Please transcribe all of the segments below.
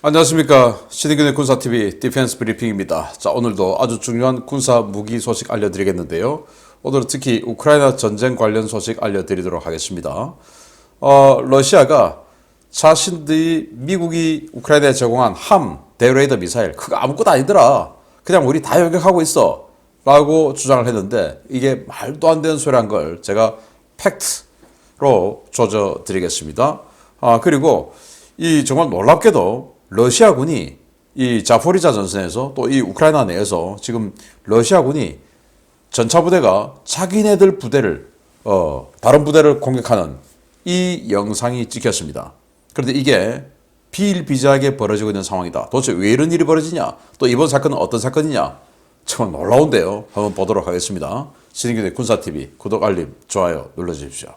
안녕하십니까. 신의균의 군사TV 디펜스 브리핑입니다. 자, 오늘도 아주 중요한 군사 무기 소식 알려드리겠는데요. 오늘은 특히 우크라이나 전쟁 관련 소식 알려드리도록 하겠습니다. 러시아가 자신들이 미국이 우크라이나에 제공한 함, 대레이더 미사일, 그거 아무것도 아니더라. 그냥 우리 다 요격하고 있어. 라고 주장을 했는데 이게 말도 안 되는 소리란 걸 제가 팩트로 조져드리겠습니다. 그리고 이 정말 놀랍게도 러시아군이 이 자포리자 전선에서 또 이 우크라이나 내에서 지금 러시아군이 전차 부대가 자기네들 부대를 다른 부대를 공격하는 이 영상이 찍혔습니다. 그런데 이게 비일비재하게 벌어지고 있는 상황이다. 도대체 왜 이런 일이 벌어지냐? 또 이번 사건은 어떤 사건이냐? 정말 놀라운데요. 한번 보도록 하겠습니다. 신의균의 군사TV 구독, 알림, 좋아요 눌러주십시오.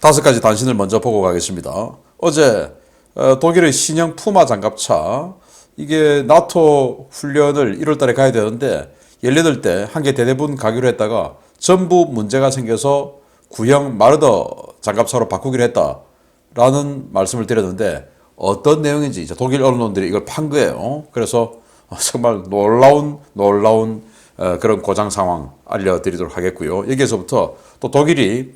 5가지 단신을 먼저 보고 가겠습니다. 어제 독일의 신형 푸마 장갑차, 이게 나토 훈련을 1월 달에 가야 되는데 18대 한 개 대대분 가기로 했다가 전부 문제가 생겨서 구형 마르더 장갑차로 바꾸기로 했다라는 말씀을 드렸는데 어떤 내용인지 독일 언론들이 이걸 판 거예요. 그래서 정말 놀라운 그런 고장 상황 알려드리도록 하겠고요. 여기에서부터 또 독일이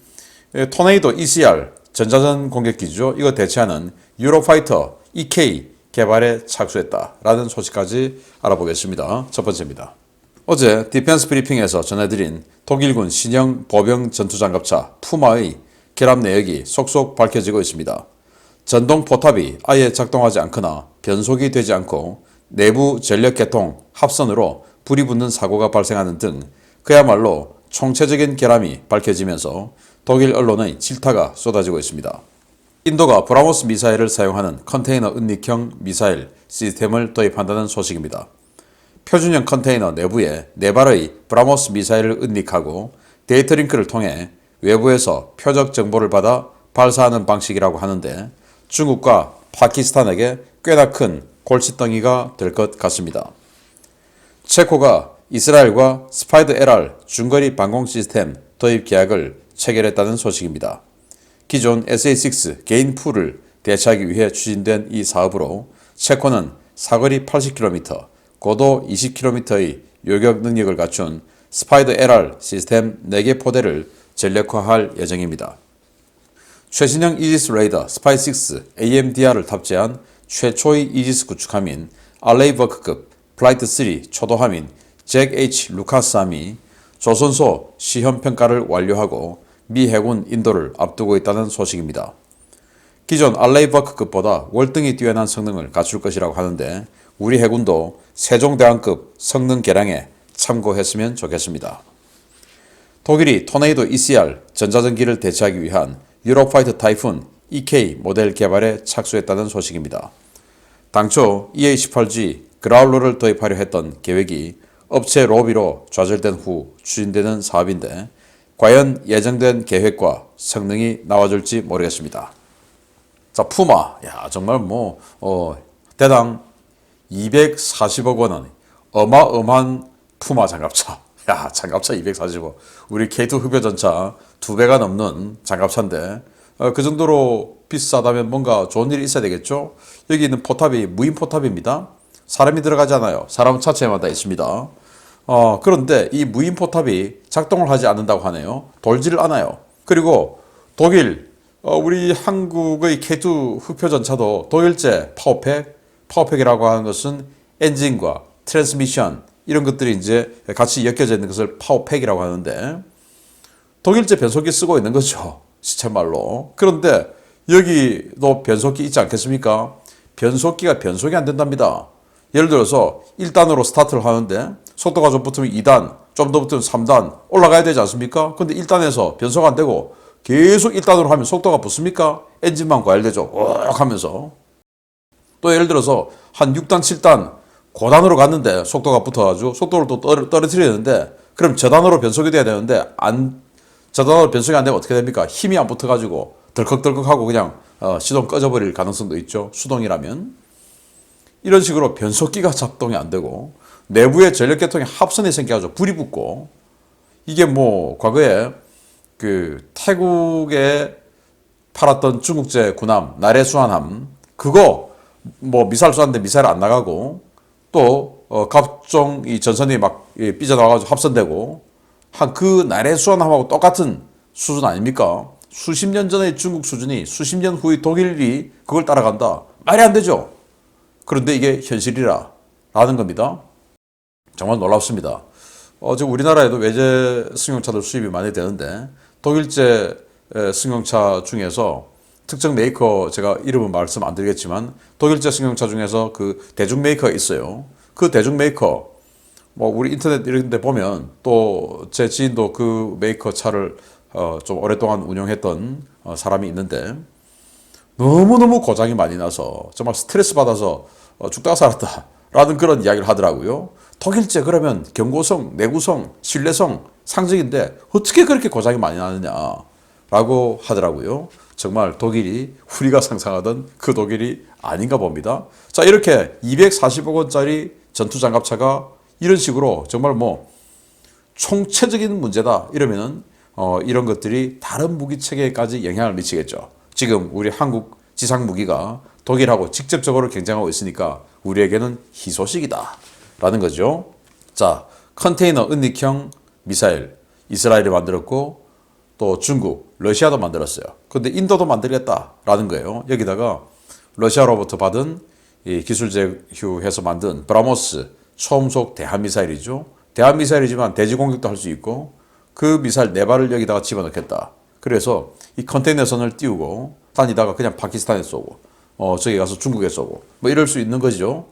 토네이도 ECR 전자전 공격기죠. 이거 대체하는 유로파이터 EK 개발에 착수했다라는 소식까지 알아보겠습니다. 첫 번째입니다. 어제 디펜스 브리핑에서 전해드린 독일군 신형 보병 전투장갑차 푸마의 결합 내역이 속속 밝혀지고 있습니다. 전동 포탑이 아예 작동하지 않거나 변속이 되지 않고 내부 전력 개통 합선으로 불이 붙는 사고가 발생하는 등 그야말로 총체적인 결함이 밝혀지면서 독일 언론의 질타가 쏟아지고 있습니다. 인도가 브라모스 미사일을 사용하는 컨테이너 은닉형 미사일 시스템을 도입한다는 소식입니다. 표준형 컨테이너 내부에 4발의 브라모스 미사일을 은닉하고 데이터 링크를 통해 외부에서 표적 정보를 받아 발사하는 방식이라고 하는데 중국과 파키스탄에게 꽤나 큰 골칫덩이가 될 것 같습니다. 체코가 이스라엘과 스파이더 LR 중거리 방공 시스템 도입 계약을 체결했다는 소식입니다. 기존 SA6 개인 풀을 대체하기 위해 추진된 이 사업으로 체코는 사거리 80km, 고도 20km의 요격 능력을 갖춘 스파이더 LR 시스템 4개 포대를 전력화할 예정입니다. 최신형 이지스 레이더 스파이6 AMDR을 탑재한 최초의 이지스 구축함인 알레이버크급 플라이트 3 초도함인 잭 H 루카스함이 조선소 시험평가를 완료하고 미 해군 인도를 앞두고 있다는 소식입니다. 기존 알레이버크급보다 월등히 뛰어난 성능을 갖출 것이라고 하는데 우리 해군도 세종대왕급 성능 개량에 참고했으면 좋겠습니다. 독일이 토네이도 ECR 전자전기를 대체하기 위한 유로파이터 타이푼 EK 모델 개발에 착수했다는 소식입니다. 당초 EA-18G 그라울러를 도입하려 했던 계획이 업체 로비로 좌절된 후 추진되는 사업인데 과연 예정된 계획과 성능이 나와줄지 모르겠습니다. 자, 푸마. 야, 정말 대당 240억 원은 어마어마한 푸마 장갑차. 야, 장갑차 240억. 우리 K2 흡여전차 2배가 넘는 장갑차인데, 그 정도로 비싸다면 뭔가 좋은 일이 있어야 되겠죠? 여기 있는 포탑이 무인 포탑입니다. 사람이 들어가지 않아요. 사람은 차체마다 있습니다. 그런데 이 무인 포탑이 작동을 하지 않는다고 하네요. 돌지를 않아요. 그리고 독일, 우리 한국의 K2 흑표전차도 독일제 파워팩이라고 하는 것은 엔진과 트랜스미션, 이런 것들이 이제 같이 엮여져 있는 것을 파워팩이라고 하는데 독일제 변속기 쓰고 있는 거죠. 시쳇말로. 그런데 여기도 변속기 있지 않겠습니까? 변속기가 변속이 안 된답니다. 예를 들어서 1단으로 스타트를 하는데 속도가 좀 붙으면 2단, 좀 더 붙으면 3단 올라가야 되지 않습니까? 근데 1단에서 변속 안 되고 계속 1단으로 하면 속도가 붙습니까? 엔진만 과열되죠. 욱 하면서. 또 예를 들어서 한 6단, 7단 고단으로 갔는데 속도가 붙어가지고 속도를 또 떨어뜨려야 되는데 그럼 저단으로 변속이 돼야 되는데 저단으로 변속이 안 되면 어떻게 됩니까? 힘이 안 붙어가지고 덜컥덜컥하고 그냥 시동 꺼져버릴 가능성도 있죠. 수동이라면. 이런 식으로 변속기가 작동이 안 되고 내부의 전력계통에 합선이 생겨가지고 불이 붙고 이게 과거에 그 태국에 팔았던 중국제 군함 나레수환함 그거 뭐 미사일 쏘는데 미사일 안 나가고 또 각종 이 전선이 막 삐져나와가지고 합선되고 한 그 나라의 수완함하고 똑같은 수준 아닙니까? 수십 년 전의 중국 수준이 수십 년 후의 독일이 그걸 따라간다. 말이 안 되죠. 그런데 이게 현실이라는 겁니다. 정말 놀랍습니다. 지금 우리나라에도 외제 승용차들 수입이 많이 되는데 독일제 승용차 중에서 특정 메이커 제가 이름은 말씀 안 드리겠지만 독일제 승용차 중에서 그 대중 메이커가 있어요. 그 대중 메이커 뭐 우리 인터넷 이런 데 보면 또 제 지인도 그 메이커 차를 좀 오랫동안 운영했던 사람이 있는데 너무너무 고장이 많이 나서 정말 스트레스 받아서 죽다가 살았다 라는 그런 이야기를 하더라고요. 독일제 그러면 경고성, 내구성, 신뢰성 상징인데 어떻게 그렇게 고장이 많이 나느냐 라고 하더라고요. 정말 독일이 우리가 상상하던 그 독일이 아닌가 봅니다. 자, 이렇게 240억 원짜리 전투장갑차가 이런 식으로 정말 뭐 총체적인 문제다 이러면은 이런 것들이 다른 무기 체계까지 영향을 미치겠죠. 지금 우리 한국 지상 무기가 독일하고 직접적으로 경쟁하고 있으니까 우리에게는 희소식이다 라는 거죠. 자, 컨테이너 은닉형 미사일 이스라엘이 만들었고 또 중국, 러시아도 만들었어요. 근데 인도도 만들겠다라는 거예요. 여기다가 러시아로부터 받은 이 기술 제휴해서 만든 브라모스 초음속 대한미사일이죠. 대한미사일이지만 대지 공격도 할 수 있고 그 미사일 4발을 여기다가 집어넣겠다. 그래서 이 컨테이너선을 띄우고 다니다가 그냥 파키스탄에 쏘고 저기 가서 중국에 쏘고 뭐 이럴 수 있는 거죠.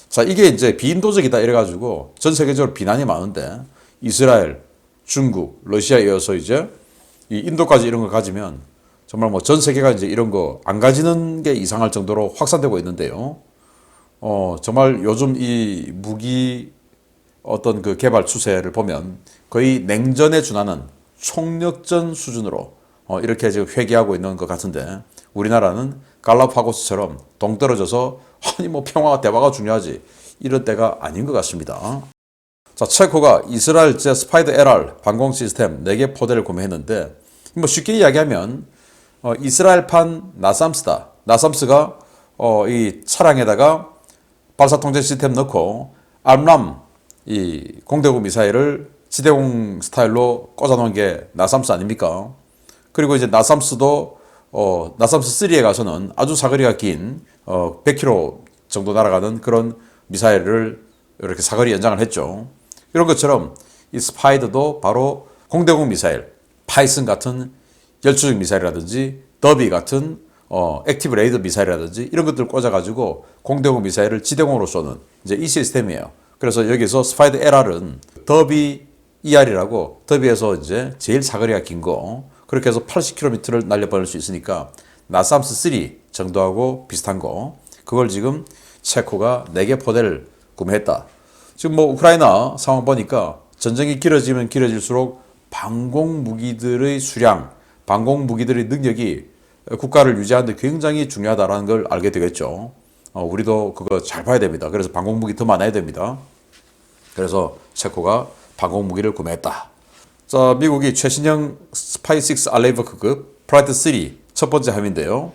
자, 이게 이제 비인도적이다 이래가지고 전 세계적으로 비난이 많은데 이스라엘, 중국, 러시아에 이어서 이제 이 인도까지 이런 걸 가지면 정말 뭐 전 세계가 이제 이런 거 안 가지는 게 이상할 정도로 확산되고 있는데요. 정말 요즘 이 무기 어떤 그 개발 추세를 보면 거의 냉전에 준하는 총력전 수준으로 이렇게 지금 회귀하고 있는 것 같은데 우리나라는 갈라파고스처럼 동떨어져서 아니 뭐 평화가 대화가 중요하지 이런 때가 아닌 것 같습니다. 자, 체코가 이스라엘제 스파이더 LR 방공 시스템 4개 포대를 구매했는데 뭐 쉽게 이야기하면 이스라엘판 나삼스다. 나삼스가 이 차량에다가 발사 통제 시스템 넣고 암람 이 공대공 미사일을 지대공 스타일로 꽂아놓은 게 나삼스 아닙니까? 그리고 이제 나삼스도 나삼스 3에 가서는 아주 사거리가 긴 100km 정도 날아가는 그런 미사일을 이렇게 사거리 연장을 했죠. 이런 것처럼 이 스파이더도 바로 공대공 미사일, 파이슨 같은 열추적 미사일이라든지 더비 같은 액티브 레이더 미사일이라든지 이런 것들을 꽂아가지고 공대공 미사일을 지대공으로 쏘는 이제 이 시스템이에요. 그래서 여기서 스파이더 LR은 더비 ER이라고 더비에서 이제 제일 사거리가 긴 거 그렇게 해서 80km를 날려버릴 수 있으니까 나삼스 3 정도하고 비슷한 거 그걸 지금 체코가 4개 포대를 구매했다. 지금 뭐 우크라이나 상황 보니까 전쟁이 길어지면 길어질수록 방공 무기들의 수량, 방공 무기들의 능력이 국가를 유지하는 데 굉장히 중요하다는 걸 알게 되겠죠. 우리도 그거 잘 봐야 됩니다. 그래서 방공 무기 더 많아야 됩니다. 그래서 체코가 방공 무기를 구매했다. 자, 미국이 최신형 스파이6 알레이버크급 프라이트 3 첫 번째 함인데요.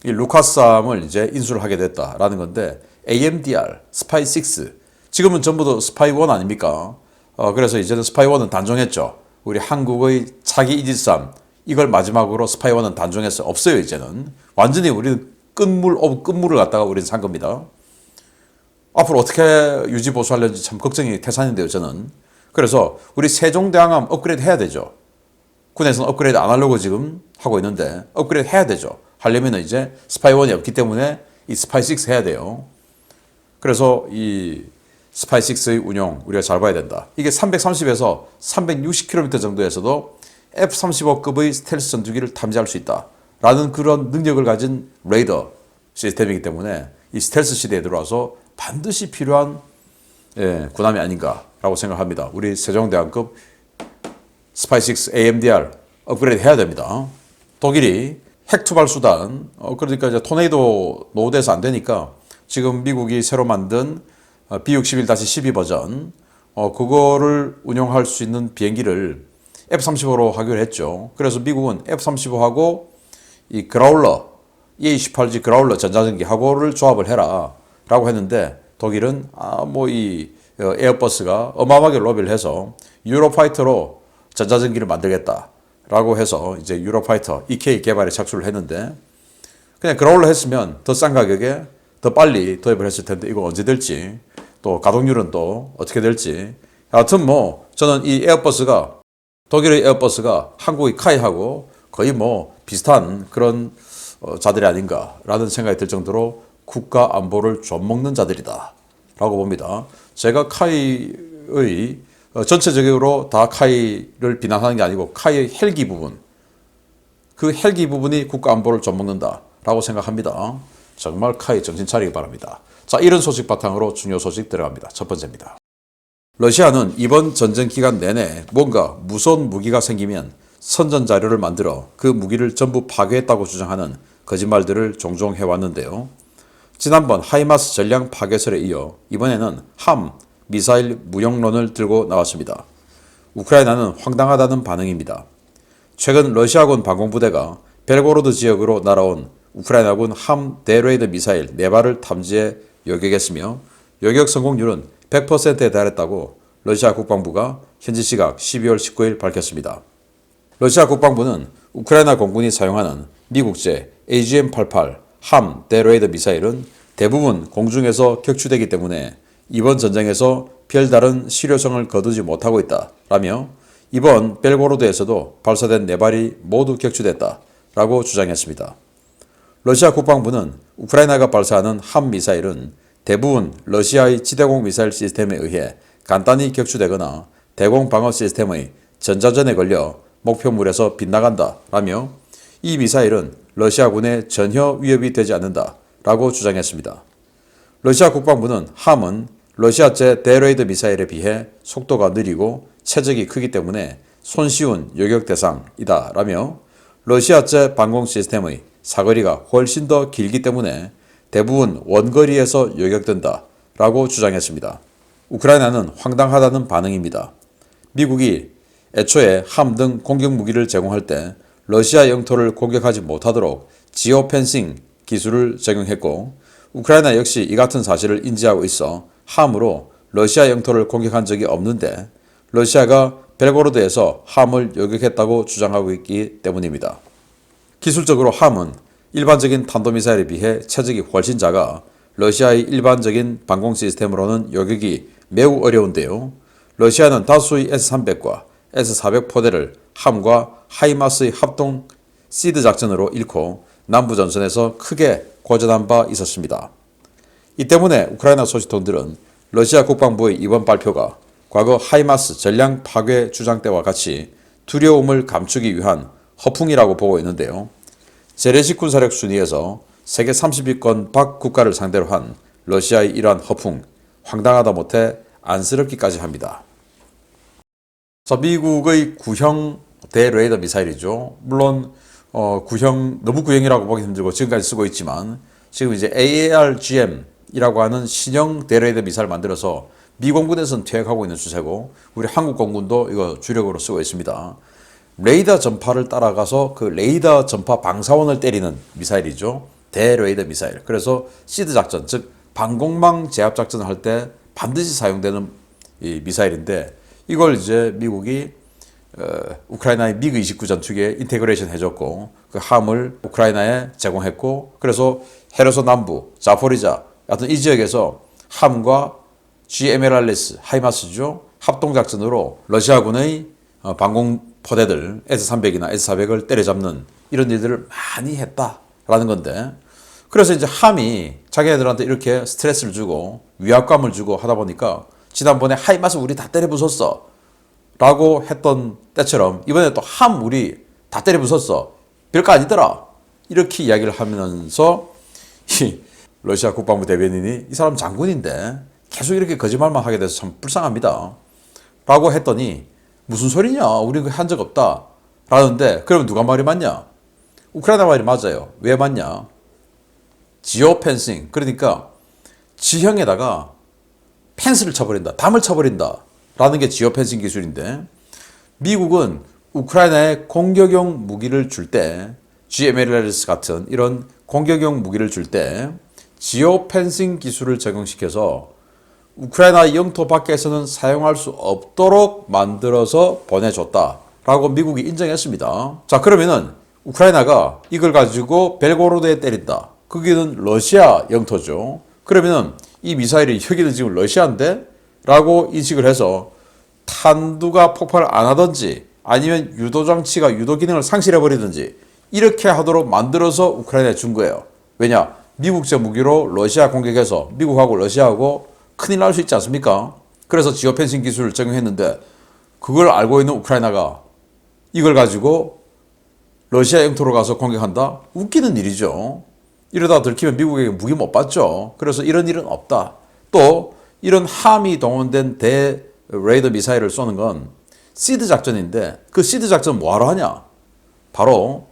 이 루카스함을 이제 인수를 하게 됐다라는 건데 AMDR, 스파이6 지금은 전부 다 스파이1 아닙니까? 그래서 이제는 스파이1은 단종했죠. 우리 한국의 차기 이지스함 이걸 마지막으로 스파이1은 단종해서 없어요. 이제는 완전히 우리는 끝물 오브 끝물을 갖다가 우리는 산 겁니다. 앞으로 어떻게 유지 보수하려는지 참 걱정이 태산인데요. 저는 그래서 우리 세종대왕함 업그레이드 해야 되죠. 군에서는 업그레이드 안 하려고 지금 하고 있는데 업그레이드 해야 되죠. 하려면 이제 스파이1이 없기 때문에 이 스파이6 해야 돼요. 그래서 이 스파이6의 운용 우리가 잘 봐야 된다. 이게 330에서 360km 정도에서도 F-35급의 스텔스 전투기를 탐지할 수 있다. 라는 그런 능력을 가진 레이더 시스템이기 때문에 이 스텔스 시대에 들어와서 반드시 필요한 군함이 아닌가라고 생각합니다. 우리 세종대왕급 스파이6 AMDR 업그레이드 해야 됩니다. 독일이 핵투발 수단, 그러니까 이제 토네이도 노후돼서 안 되니까 지금 미국이 새로 만든 B-61-12 버전, 그거를 운용할 수 있는 비행기를 F-35로 하기로 했죠. 그래서 미국은 F-35하고 이 그라울러, EA-18G 그라울러 전자전기하고를 조합을 해라 라고 했는데 독일은 이 에어버스가 어마어마하게 로비를 해서 유로파이터로 전자전기를 만들겠다 라고 해서 이제 유로파이터 EK 개발에 착수를 했는데 그냥 그라울러 했으면 더 싼 가격에 더 빨리 도입을 했을 텐데 이거 언제 될지 또 가동률은 또 어떻게 될지 하여튼 저는 이 에어버스가 독일의 에어버스가 한국의 카이하고 거의 비슷한 그런 자들이 아닌가라는 생각이 들 정도로 국가 안보를 좀먹는 자들이다 라고 봅니다. 제가 카이의 전체적으로 다 카이를 비난하는 게 아니고 카이의 헬기 부분 그 헬기 부분이 국가 안보를 좀먹는다 라고 생각합니다. 정말 카이 정신 차리기 바랍니다. 자, 이런 소식 바탕으로 중요 소식 들어갑니다. 첫 번째입니다. 러시아는 이번 전쟁 기간 내내 뭔가 무서운 무기가 생기면 선전 자료를 만들어 그 무기를 전부 파괴했다고 주장하는 거짓말들을 종종 해왔는데요. 지난번 하이마스 전략 파괴설에 이어 이번에는 함, 미사일 무용론을 들고 나왔습니다. 우크라이나는 황당하다는 반응입니다. 최근 러시아군 방공부대가 벨고로드 지역으로 날아온 우크라이나군 함 대레이더 미사일 4발을 탐지해 요격했으며 요격 성공률은 100%에 달했다고 러시아 국방부가 현지 시각 12월 19일 밝혔습니다. 러시아 국방부는 우크라이나 공군이 사용하는 미국제 AGM-88 함 대레이더 미사일은 대부분 공중에서 격추되기 때문에 이번 전쟁에서 별다른 실효성을 거두지 못하고 있다라며 이번 벨고로드에서도 발사된 4발이 모두 격추됐다라고 주장했습니다. 러시아 국방부는 우크라이나가 발사하는 함 미사일은 대부분 러시아의 지대공 미사일 시스템에 의해 간단히 격추되거나 대공 방어 시스템의 전자전에 걸려 목표물에서 빗나간다 라며 이 미사일은 러시아군에 전혀 위협이 되지 않는다 라고 주장했습니다. 러시아 국방부는 함은 러시아제 대레이더 미사일에 비해 속도가 느리고 체적이 크기 때문에 손쉬운 요격 대상이다 라며 러시아제 방공 시스템의 사거리가 훨씬 더 길기 때문에 대부분 원거리에서 요격된다 라고 주장했습니다. 우크라이나는 황당하다는 반응입니다. 미국이 애초에 함 등 공격 무기를 제공할 때 러시아 영토를 공격하지 못하도록 지오펜싱 기술을 적용했고 우크라이나 역시 이 같은 사실을 인지하고 있어 함으로 러시아 영토를 공격한 적이 없는데 러시아가 벨고로드에서 함을 요격했다고 주장하고 있기 때문입니다. 기술적으로 함은 일반적인 탄도미사일에 비해 체적이 훨씬 작아 러시아의 일반적인 방공 시스템으로는 요격이 매우 어려운데요. 러시아는 다수의 S-300과 S-400 포대를 함과 하이마스의 합동 시드 작전으로 잃고 남부전선에서 크게 고전한 바 있었습니다. 이 때문에 우크라이나 소식통들은 러시아 국방부의 이번 발표가 과거 하이마스 전량 파괴 주장 때와 같이 두려움을 감추기 위한 허풍이라고 보고 있는데요. 재래식 군사력 순위에서 세계 30위권 밖 국가를 상대로 한 러시아의 이러한 허풍, 황당하다 못해 안쓰럽기까지 합니다. 자, 미국의 구형 대레이더 미사일이죠. 물론 구형 너무 구형이라고 보기 힘들고 지금까지 쓰고 있지만 지금 이제 AARGM이라고 하는 신형 대레이더 미사일 만들어서 미 공군에서는 퇴役하고 있는 추세고 우리 한국 공군도 이거 주력으로 쓰고 있습니다. 레이더 전파를 따라가서 그 레이더 전파 방사원을 때리는 미사일이죠. 대레이더 미사일. 그래서 시드 작전, 즉 방공망 제압 작전을 할 때 반드시 사용되는 이 미사일인데 이걸 이제 미국이 우크라이나의 미그-29 전투기에 인테그레이션 해줬고 그 함을 우크라이나에 제공했고 그래서 헤르손 남부, 자포리자 같은 이 지역에서 함과 GMLRS 하이마스죠. 합동작전으로 러시아군의 방공포대들 S-300이나 S-400을 때려잡는 이런 일들을 많이 했다라는 건데 그래서 이제 함이 자기네들한테 이렇게 스트레스를 주고 위압감을 주고 하다 보니까 지난번에 하이마스 우리 다 때려 부쉈어 라고 했던 때처럼 이번에 또 함 우리 다 때려 부쉈어 별거 아니더라 이렇게 이야기를 하면서 이 러시아 국방부 대변인이 이 사람 장군인데 계속 이렇게 거짓말만 하게 돼서 참 불쌍합니다 라고 했더니 무슨 소리냐 우리 한 적 없다 라는데 그러면 누가 말이 맞냐 우크라이나 말이 맞아요 왜 맞냐 지오펜싱 그러니까 지형에다가 펜스를 쳐버린다 담을 쳐버린다 라는 게 지오펜싱 기술인데 미국은 우크라이나에 공격용 무기를 줄 때 GMLRS 같은 이런 공격용 무기를 줄 때 지오 펜싱 기술을 적용시켜서 우크라이나 영토 밖에서는 사용할 수 없도록 만들어서 보내줬다라고 미국이 인정했습니다. 자, 그러면은 우크라이나가 이걸 가지고 벨고로드에 때린다. 거기는 러시아 영토죠. 그러면은 이 미사일이 여기는 지금 러시아인데? 라고 인식을 해서 탄두가 폭발을 안 하든지 아니면 유도장치가 유도 기능을 상실해버리든지 이렇게 하도록 만들어서 우크라이나에 준 거예요. 왜냐? 미국제 무기로 러시아 공격해서 미국하고 러시아하고 큰일 날 수 있지 않습니까? 그래서 지오펜싱 기술을 적용했는데 그걸 알고 있는 우크라이나가 이걸 가지고 러시아 영토로 가서 공격한다? 웃기는 일이죠. 이러다 들키면 미국에게 무기 못 받죠. 그래서 이런 일은 없다. 또 이런 함이 동원된 대 레이더 미사일을 쏘는 건 시드 작전인데 그 시드 작전 뭐하러 하냐? 바로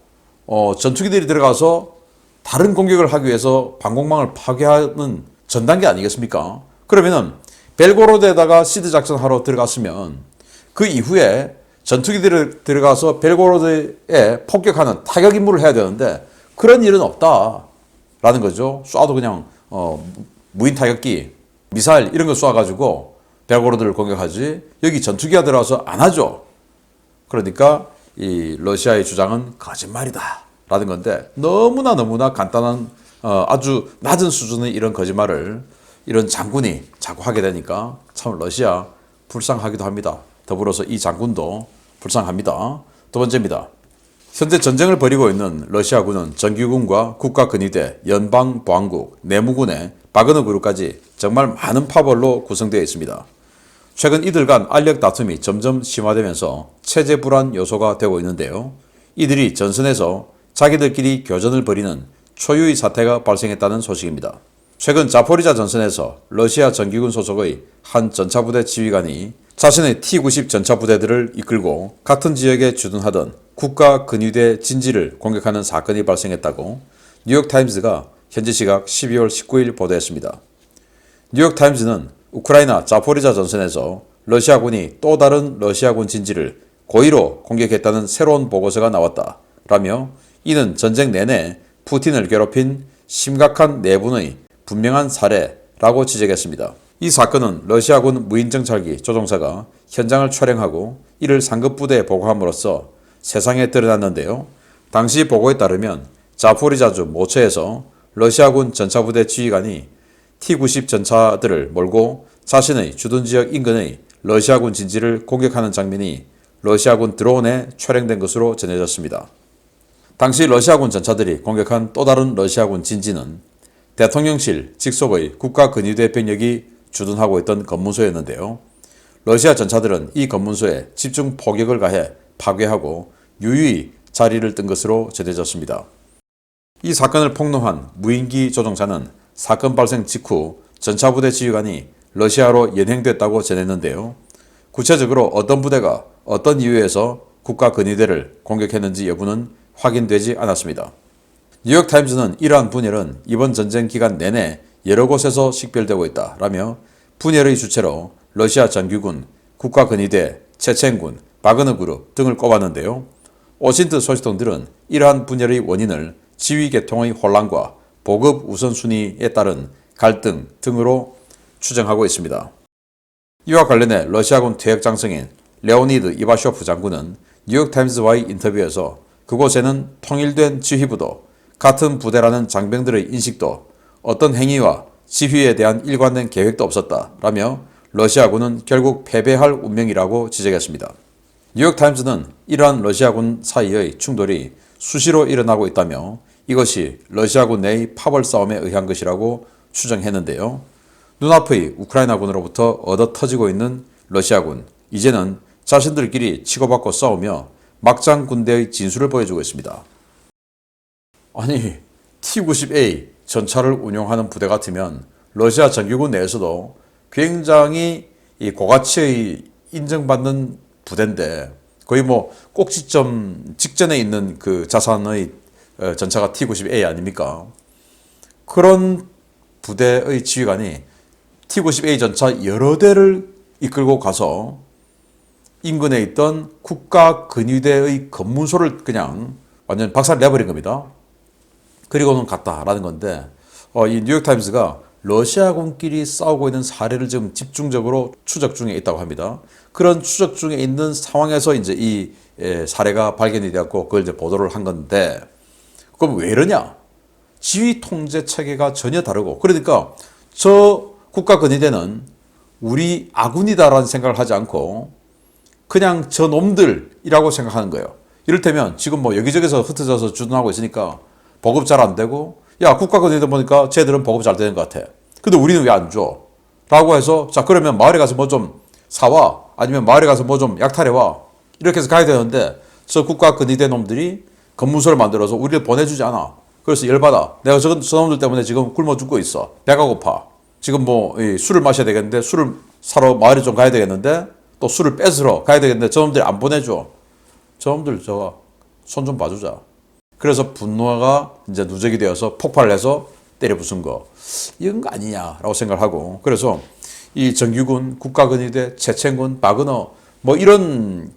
전투기들이 들어가서 다른 공격을 하기 위해서 방공망을 파괴하는 전단계 아니겠습니까? 그러면은 벨고로드에다가 시드 작전 하러 들어갔으면 그 이후에 전투기들이 들어가서 벨고로드에 폭격하는 타격 임무를 해야 되는데 그런 일은 없다라는 거죠. 쏴도 그냥 무인 타격기, 미사일 이런 거 쏴가지고 벨고로드를 공격하지 여기 전투기가 들어와서 안 하죠. 그러니까 이 러시아의 주장은 거짓말이다 라는 건데 너무나 간단한 아주 낮은 수준의 이런 거짓말을 이런 장군이 자꾸 하게 되니까 참 러시아 불쌍하기도 합니다. 더불어서 이 장군도 불쌍합니다. 두 번째입니다. 현재 전쟁을 벌이고 있는 러시아군은 정규군과 국가근위대, 연방보안국, 내무군의 바그너 그룹까지 정말 많은 파벌로 구성되어 있습니다. 최근 이들 간 알력 다툼이 점점 심화되면서 체제 불안 요소가 되고 있는데요. 이들이 전선에서 자기들끼리 교전을 벌이는 초유의 사태가 발생했다는 소식입니다. 최근 자포리자 전선에서 러시아 정규군 소속의 한 전차부대 지휘관이 자신의 T-90 전차부대들을 이끌고 같은 지역에 주둔하던 국가근위대 진지를 공격하는 사건이 발생했다고 뉴욕타임즈가 현지 시각 12월 19일 보도했습니다. 뉴욕타임즈는 우크라이나 자포리자 전선에서 러시아군이 또 다른 러시아군 진지를 고의로 공격했다는 새로운 보고서가 나왔다 라며 이는 전쟁 내내 푸틴을 괴롭힌 심각한 내분의 분명한 사례라고 지적했습니다. 이 사건은 러시아군 무인정찰기 조종사가 현장을 촬영하고 이를 상급부대에 보고함으로써 세상에 드러났는데요. 당시 보고에 따르면 자포리자주 모처에서 러시아군 전차부대 지휘관이 T-90 전차들을 몰고 자신의 주둔지역 인근의 러시아군 진지를 공격하는 장면이 러시아군 드론에 촬영된 것으로 전해졌습니다. 당시 러시아군 전차들이 공격한 또 다른 러시아군 진지는 대통령실 직속의 국가근위대 병력이 주둔하고 있던 검문소였는데요. 러시아 전차들은 이 검문소에 집중 포격을 가해 파괴하고 유유히 자리를 뜬 것으로 전해졌습니다. 이 사건을 폭로한 무인기 조종사는 사건 발생 직후 전차부대 지휘관이 러시아로 연행됐다고 전했는데요. 구체적으로 어떤 부대가 어떤 이유에서 국가근위대를 공격했는지 여부는 확인되지 않았습니다. 뉴욕타임즈는 이러한 분열은 이번 전쟁 기간 내내 여러 곳에서 식별되고 있다 라며 분열의 주체로 러시아 정규군, 국가근위대, 체첸군, 바그너 그룹 등을 꼽았는데요. 오신트 소식통들은 이러한 분열의 원인을 지휘계통의 혼란과 보급 우선순위에 따른 갈등 등으로 추정하고 있습니다. 이와 관련해 러시아군 퇴역장성인 레오니드 이바쇼프 장군은 뉴욕타임즈와의 인터뷰에서 그곳에는 통일된 지휘부도 같은 부대라는 장병들의 인식도 어떤 행위와 지휘에 대한 일관된 계획도 없었다 라며 러시아군은 결국 패배할 운명이라고 지적했습니다. 뉴욕타임즈는 이러한 러시아군 사이의 충돌이 수시로 일어나고 있다며 이것이 러시아군 내의 파벌 싸움에 의한 것이라고 추정했는데요. 눈앞의 우크라이나군으로부터 얻어터지고 있는 러시아군, 이제는 자신들끼리 치고받고 싸우며 막장 군대의 진수를 보여주고 있습니다. 아니, T-90A 전차를 운용하는 부대 같으면 러시아 정규군 내에서도 굉장히 이 고가치의 인정받는 부대인데 거의 뭐 꼭지점 직전에 있는 그 자산의 전차가 T-90A 아닙니까? 그런 부대의 지휘관이 T-90A 전차 여러 대를 이끌고 가서 인근에 있던 국가근위대의 검문소를 그냥 완전 박살내버린 겁니다. 그리고는 갔다라는 건데 이 뉴욕타임스가 러시아군끼리 싸우고 있는 사례를 지금 집중적으로 추적 중에 있다고 합니다. 그런 추적 중에 있는 상황에서 이제 이 사례가 발견이 되었고 그걸 이제 보도를 한 건데 그럼 왜 이러냐? 지휘 통제 체계가 전혀 다르고 그러니까 저 국가 근위대는 우리 아군이다라는 생각을 하지 않고 그냥 저 놈들이라고 생각하는 거예요. 이를테면 지금 뭐 여기저기서 흩어져서 주둔하고 있으니까 보급 잘 안 되고 야 국가 근위대 보니까 쟤들은 보급 잘 되는 것 같아. 근데 우리는 왜 안 줘? 라고 해서 자 그러면 마을에 가서 뭐 좀 사와 아니면 마을에 가서 뭐 좀 약탈해와 이렇게 해서 가야 되는데 저 국가 근위대 놈들이 검문소를 만들어서 우리를 보내주지 않아. 그래서 열받아. 내가 저 놈들 때문에 지금 굶어 죽고 있어. 배가 고파. 지금 뭐 술을 마셔야 되겠는데 술을 사러 마을에 좀 가야 되겠는데 또 술을 뺏으러 가야 되겠는데 저 놈들이 안 보내줘. 저 놈들 저 손 좀 봐주자. 그래서 분노가 이제 누적이 되어서 폭발을 해서 때려 부순 거. 이런 거 아니냐라고 생각을 하고 그래서 이 정규군, 국가근위대, 체첸군, 바그너 뭐 이런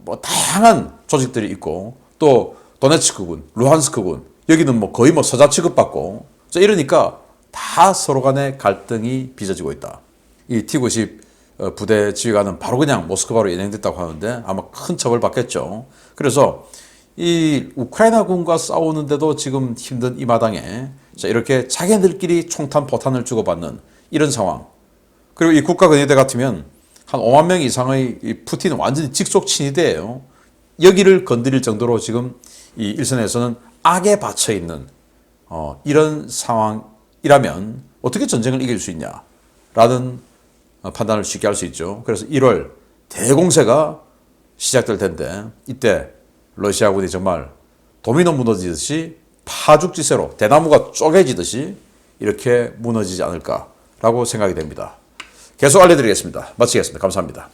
뭐 다양한 조직들이 있고 또 도네츠크군, 루한스크군 여기는 뭐 거의 뭐 서자 취급받고 이러니까 다 서로 간의 갈등이 빚어지고 있다. 이 T-90 부대 지휘관은 바로 그냥 모스크바로 연행됐다고 하는데 아마 큰 처벌 받겠죠. 그래서 이 우크라이나군과 싸우는데도 지금 힘든 이 마당에 이렇게 자기들끼리 총탄 포탄을 주고받는 이런 상황. 그리고 이 국가근위대 같으면 한 5만 명 이상의 이 푸틴은 완전히 직속 친위대예요. 여기를 건드릴 정도로 지금 이 일선에서는 악에 받쳐 있는 이런 상황이라면 어떻게 전쟁을 이길 수 있냐라는 판단을 쉽게 할 수 있죠. 그래서 1월 대공세가 시작될 텐데 이때 러시아군이 정말 도미노 무너지듯이 파죽지세로 대나무가 쪼개지듯이 이렇게 무너지지 않을까라고 생각이 됩니다. 계속 알려드리겠습니다. 마치겠습니다. 감사합니다.